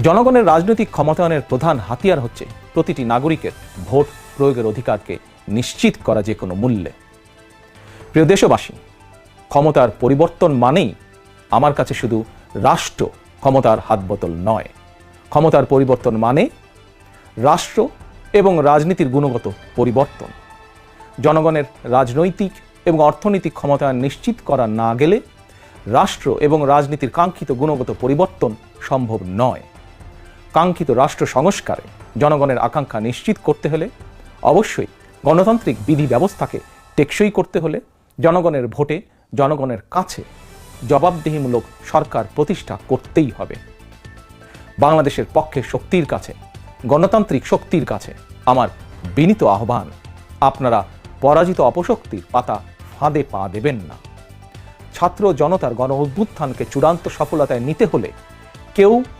জনগণের রাজনৈতিক ক্ষমতায়নের প্রধান হাতিয়ার হচ্ছে প্রতিটি নাগরিকের ভোট প্রয়োগের অধিকারকে নিশ্চিত করা যে কোনো মূল্যে। প্রিয় দেশবাসী, ক্ষমতার পরিবর্তন মানেই আমার কাছে শুধু রাষ্ট্র ক্ষমতার হাতবোতল নয়। ক্ষমতার পরিবর্তন মানে রাষ্ট্র এবং রাজনীতির গুণগত পরিবর্তন। জনগণের রাজনৈতিক এবং অর্থনৈতিক ক্ষমতায়ন নিশ্চিত করা না গেলে রাষ্ট্র এবং রাজনীতির কাঙ্ক্ষিত গুণগত পরিবর্তন সম্ভব নয়। কাঙ্ক্ষিত রাষ্ট্র সংস্কারে জনগণের আকাঙ্ক্ষা নিশ্চিত করতে হলে অবশ্যই গণতান্ত্রিক বিধি ব্যবস্থাকে টেকসই করতে হলে জনগণের ভোটে জনগণের কাছে জবাবদিহিমূলক সরকার প্রতিষ্ঠা করতেই হবে। বাংলাদেশের পক্ষের শক্তির কাছে, গণতান্ত্রিক শক্তির কাছে আমার বিনীত আহ্বান, আপনারা পরাজিত অপশক্তির পাতা ফাঁদে পা দেবেন না। ছাত্র জনতার গণ অভ্যুত্থানকে চূড়ান্ত সফলতায় নিতে হলে কেউ